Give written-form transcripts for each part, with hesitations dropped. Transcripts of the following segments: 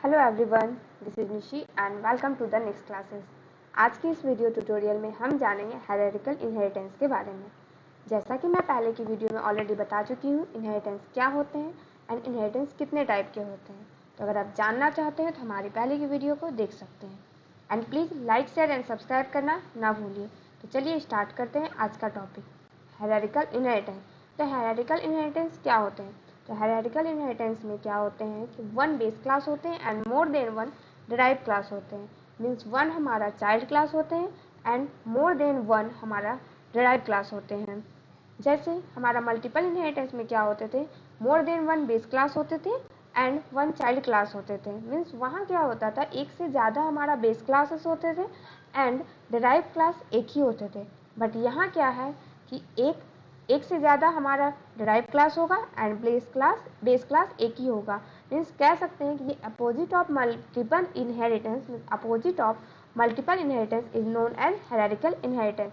Hello everyone, this is Nishi and welcome to the next classes. आज की इस video tutorial में हम जानेंगे हायरार्किकल इनहेरिटेंस के बारे में। जैसा कि मैं पहले की वीडियो में ऑलरेडी बता चुकी हूँ, इनहेरिटेंस क्या होते हैं एंड इनहेरिटेंस कितने टाइप के होते हैं। तो अगर आप जानना चाहते हैं तो हमारी पहले की वीडियो को देख सकते हैं and please like share and subscribe करना ना भूलिए। तो चलिए स्टार्ट करते हैं आज का टॉपिक, हायरार्किकल इनहेरिटेंस। तो हायरार्किकल इनहेरिटेंस क्या होते हैं? तो हायरार्किकल इनहेरिटेंस में क्या होते हैं कि वन बेस क्लास होते हैं and more than one derive class होते हैं। मीन्स वन हमारा चाइल्ड क्लास होते हैं एंड मोर देन वन हमारा डिराइव क्लास होते हैं। जैसे हमारा मल्टीपल इनहेरिटेंस में क्या होते थे, मोर देन वन बेस क्लास होते थे एंड वन चाइल्ड क्लास होते थे। मीन्स वहाँ क्या होता था, एक से ज़्यादा हमारा बेस क्लासेस होते थे एंड डिराइव क्लास एक ही होते थे। बट यहाँ क्या है कि एक से ज़्यादा हमारा डिराइव क्लास होगा एंड बेस क्लास एक ही होगा। मीन्स कह सकते हैं कि ये opposite of multiple inheritance is known as hierarchical inheritance.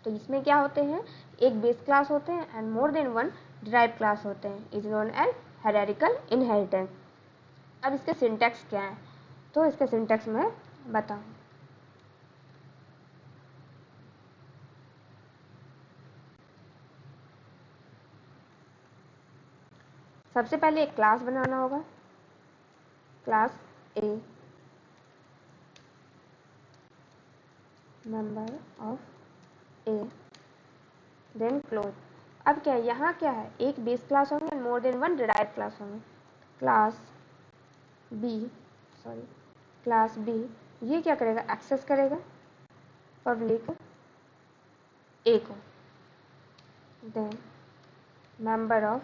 तो इसमें क्या होते हैं, एक बेस क्लास होते हैं and more than one derive class होते हैं, is known as hierarchical inheritance. अब इसके सिंटैक्स क्या है, तो इसके सिंटैक्स मैं बताऊँ। सबसे पहले एक क्लास बनाना होगा, class A member of A then close. अब क्या है, यहाँ क्या है, एक बेस क्लास होंगे and more than one derive class होंगे। क्लास बी ये क्या करेगा, एक्सेस करेगा पब्लिक ए को, then member of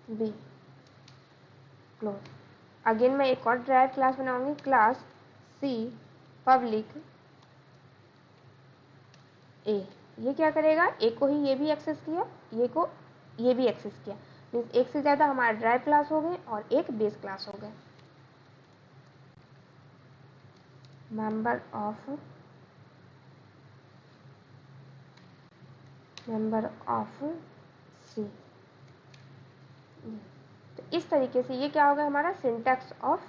B close. Again मैं एक और डिराइव क्लास बनाऊंगी, क्लास सी पब्लिक ए। ये क्या करेगा, ए को ही ये भी एक्सेस किया, ये भी एक्सेस किया। मीन्स एक से ज़्यादा हमारा ड्राइव क्लास हो गए और एक बेस क्लास हो गए। मेंबर ऑफ सी। तो इस तरीके से ये क्या होगा, हमारा syntax of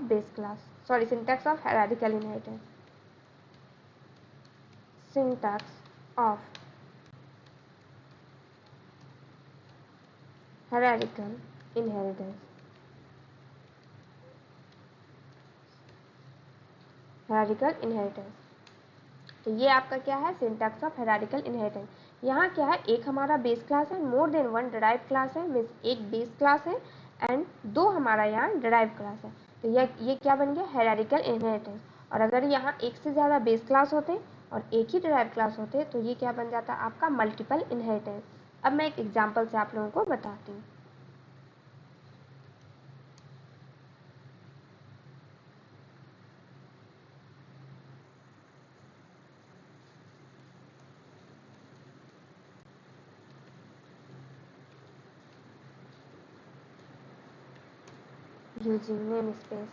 base class, syntax of hierarchical inheritance. Syntax of hierarchical inheritance. Hierarchical inheritance, तो ये आपका क्या है, सिंटैक्स ऑफ हायरार्किकल इनहेरिटेंस। यहाँ क्या है, एक हमारा बेस क्लास है, मोर देन वन डिराइव क्लास है। मीन्स एक बेस क्लास है एंड दो हमारा यहाँ डिराइव क्लास है। तो ये क्या बन गया, हायरार्किकल इनहेरिटेंस। और अगर यहाँ एक से ज़्यादा बेस क्लास होते और एक ही डिराइव क्लास होते तो ये क्या बन जाता, आपका मल्टीपल इनहेरिटेंस। अब मैं एक एग्जाम्पल से आप लोगों को बताती हूँ। यूजिंग नेम स्पेस,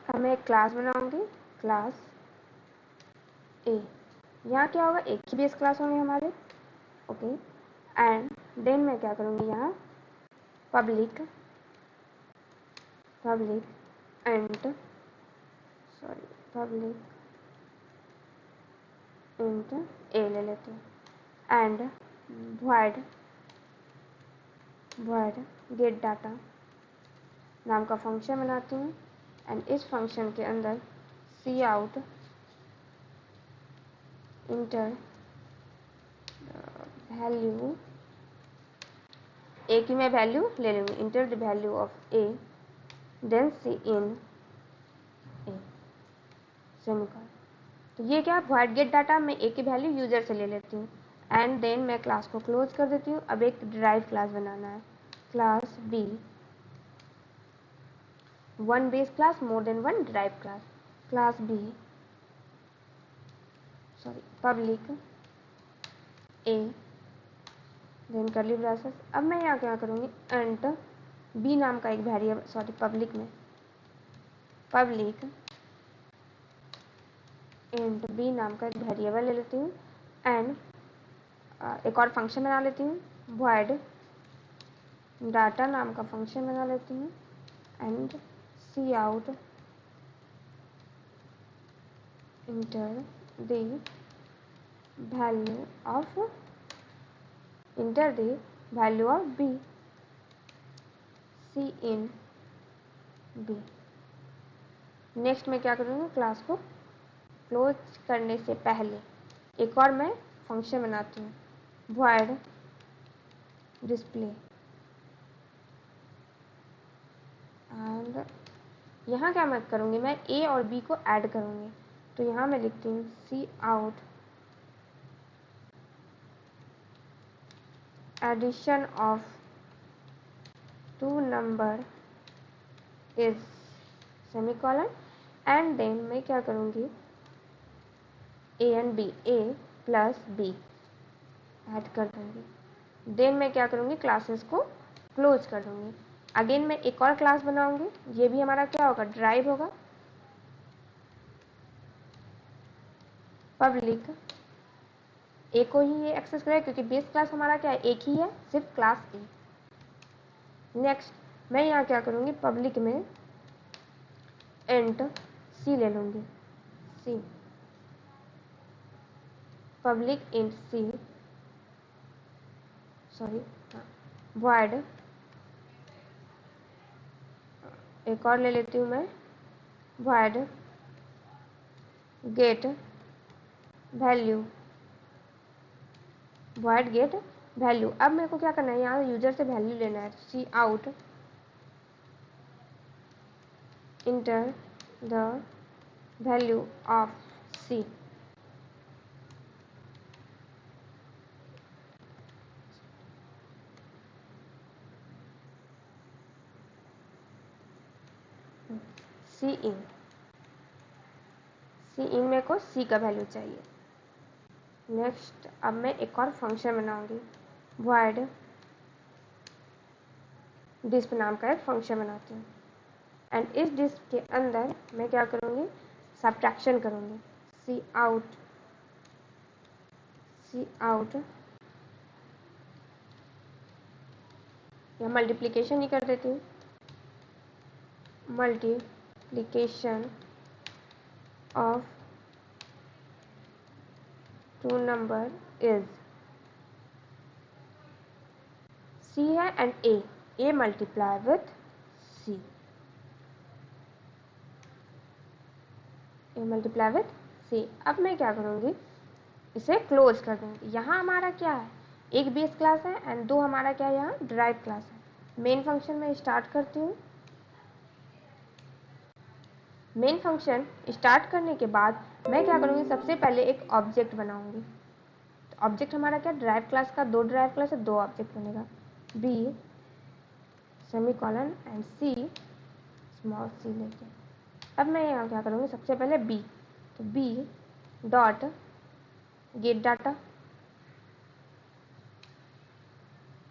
अब मैं एक क्लास बनाऊंगी, क्लास ए। यहाँ क्या होगा, एक ही बेस क्लास होंगे हमारे, ओके। एंड देन मैं क्या करूँगी, यहाँ पब्लिक इंट ए ले लेते हैं एंड void गेट डाटा नाम का फंक्शन बनाती हूँ एंड इस फंक्शन के अंदर c out enter value a की मैं वैल्यू ले लूँगी, enter the value of A then c in a semicolon. तो ये क्या, वॉइड गेट डाटा, मैं ए की वैल्यू यूजर से ले लेती हूँ एंड देन मैं क्लास को क्लोज कर देती हूँ। अब एक ड्राइव क्लास बनाना है, class B, one base class, more than one derived class, class B public A then curly braces. अब मैं यहाँ क्या करूँगी, एंट बी नाम का एक वेरिएबल, पब्लिक में पब्लिक इंट बी नाम का एक वेरिएबल ले लेती हूँ एंड एक और फंक्शन बना लेती हूँ, वॉइड डाटा नाम का फंक्शन बना लेती हूँ and c out enter the value of b c in b. Next मैं क्या करूँगी, क्लास को क्लोज करने से पहले एक और मैं फंक्शन बनाती हूँ, वॉइड डिस्प्ले एंड यहाँ क्या मैं करूँगी, मैं ए और बी को ऐड करूँगी। तो यहाँ मैं लिखती हूँ C out addition of two number is semicolon and then मैं क्या करूँगी, A and B, A plus B add कर दूँगी। देन मैं क्या करूँगी, क्लासेस को क्लोज कर दूँगी। अगेन मैं एक और क्लास बनाऊँगी, ये भी हमारा क्या होगा, ड्राइव होगा, पब्लिक ए को ही ये एक्सेस करेगा क्योंकि बेस क्लास हमारा क्या है, एक ही है, सिर्फ क्लास ए। नेक्स्ट मैं यहाँ क्या करूँगी, पब्लिक में इंट सी ले लूँगी, सी पब्लिक इंट सी वॉइड एक और ले लेती हूँ मैं, void get value, void get value. अब मेरे को क्या करना है, यहाँ यूजर से वैल्यू लेना है, C out enter the value of C C in, C in मेरे को सी का वैल्यू चाहिए। नेक्स्ट अब मैं एक और फंक्शन बनाऊंगी, वॉइड डिस्प नाम का एक फंक्शन बनाती हूँ एंड इस डिस्प के अंदर मैं क्या करूँगी, सब्ट्रैक्शन करूँगी, सी आउट या मल्टीप्लिकेशन ही कर देती हूँ, multiplication of two number is C है and A multiply with C, A multiply with C. अब मैं क्या करूँगी, इसे क्लोज कर दूँगी। यहाँ हमारा क्या है, एक बेस क्लास है एंड दो हमारा क्या है, यहाँ ड्राइव क्लास है। मेन फंक्शन में स्टार्ट करती हूँ, मेन फंक्शन स्टार्ट करने के बाद मैं क्या करूँगी, सबसे पहले एक ऑब्जेक्ट बनाऊँगी। तो ऑब्जेक्ट हमारा क्या, ड्राइव क्लास का, दो ड्राइव क्लास है, दो ऑब्जेक्ट बनेगा, B semicolon and C small C लेके। अब मैं यहाँ क्या करूँगी, सबसे पहले बी, तो बी डॉट गेट डाटा,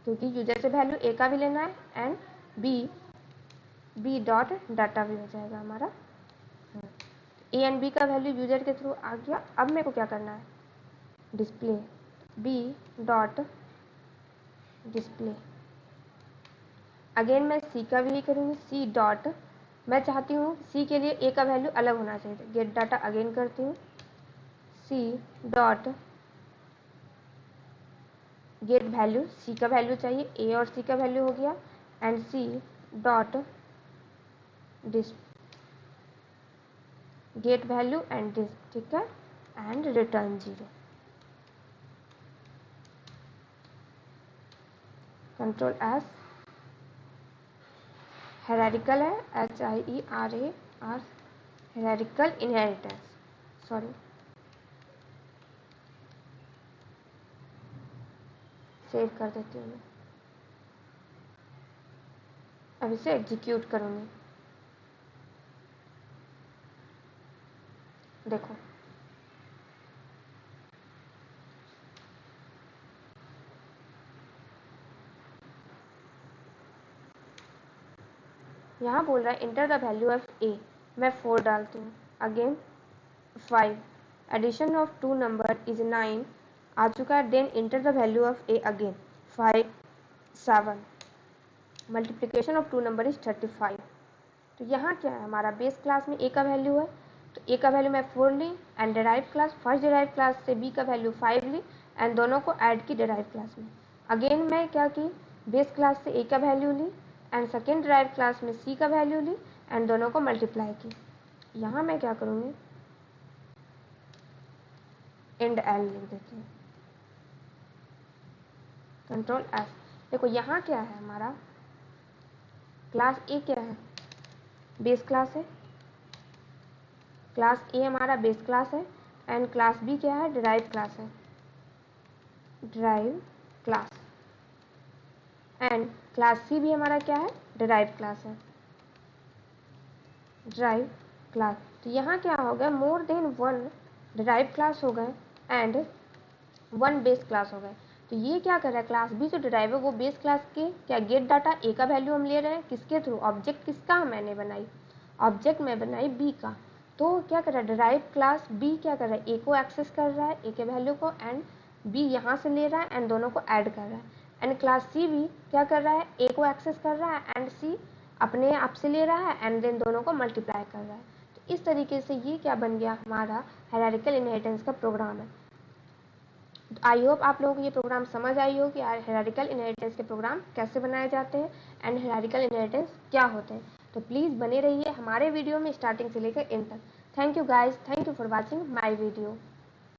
क्योंकि यूजर से वैल्यू ए का भी लेना है एंड बी डॉट डाटा भी हो जाएगा हमारा। ए एंड बी का वैल्यू यूजर के थ्रू आ गया। अब मेरे को क्या करना है, display B dot display. Again मैं सी का भी करूँगी, सी डॉट, मैं चाहती हूँ सी के लिए ए का वैल्यू अलग होना चाहिए, गेट डाटा अगेन करती हूँ, सी डॉट गेट वैल्यू, सी का वैल्यू चाहिए, ए और सी का वैल्यू हो गया and c dot get value and this, ठीक है, and return 0। Control S, hierarchical है HIERAR, hierarchical inheritance, sorry, save कर देती हूँ मैं। अब इसे एग्जीक्यूट करूँगी। देखो यहाँ बोल रहा है enter the value of a, मैं 4 डालती हूँ। Again 5, addition of 2 number is 9 आ चुका है। Then enter the value of a again 5 7, multiplication of 2 number is 35। तो यहाँ क्या है, हमारा बेस क्लास में ए का वैल्यू है, तो ए का वैल्यू मैं 4 ली, and derive class, first derive class से बी का वैल्यू 5 ली, एंड दोनों को ऐड की डिराइव क्लास में। अगेन मैं क्या की, बेस क्लास से ए का वैल्यू ली, एंड सेकेंड डिराइव क्लास में सी का वैल्यू ली, एंड दोनों को मल्टीप्लाई की। यहाँ मैं क्या करूँगी, एंड एल लिख देती हूँ, कंट्रोल एस। देखो यहाँ क्या है, हमारा क्लास ए क्या है, बेस क्लास है, क्लास ए हमारा बेस क्लास है, एंड क्लास बी क्या है, डिराइव क्लास है, derive class, and class C भी हमारा क्या है, डिराइव क्लास है, डिराइव क्लास। तो यहाँ क्या हो गया, मोर देन 1 डिराइव क्लास हो गए एंड 1 बेस क्लास हो गए। तो ये क्या कर रहा है, क्लास बी जो डिराइव है वो बेस क्लास के क्या गेट डाटा ए का वैल्यू हम ले रहे हैं, किसके थ्रू, ऑब्जेक्ट किसका मैंने बनाई, ऑब्जेक्ट में बनाई बी का। तो क्या कर रहा है, डिराइव क्लास बी क्या कर रहा है, ए को एक्सेस कर रहा है, ए के वैल्यू को, एंड बी यहाँ से ले रहा है एंड दोनों को ऐड कर रहा है। एंड क्लास सी भी क्या कर रहा है, ए को एक्सेस कर रहा है एंड सी अपने आप से ले रहा है, एंड देन दोनों को मल्टीप्लाई कर रहा है। तो इस तरीके से ये क्या बन गया, हमारा हायरार्किकल इनहेरिटेंस का प्रोग्राम है। आई होप आप लोगों को ये प्रोग्राम समझ आई हो कि हायरार्किकल इनहेरिटेंस के प्रोग्राम कैसे बनाए जाते हैं एंड हायरार्किकल इनहेरिटेंस क्या होते हैं। तो प्लीज़ बने रहिए हमारे वीडियो में स्टार्टिंग से लेकर एंड तक। Thank you guys, thank you for watching my video.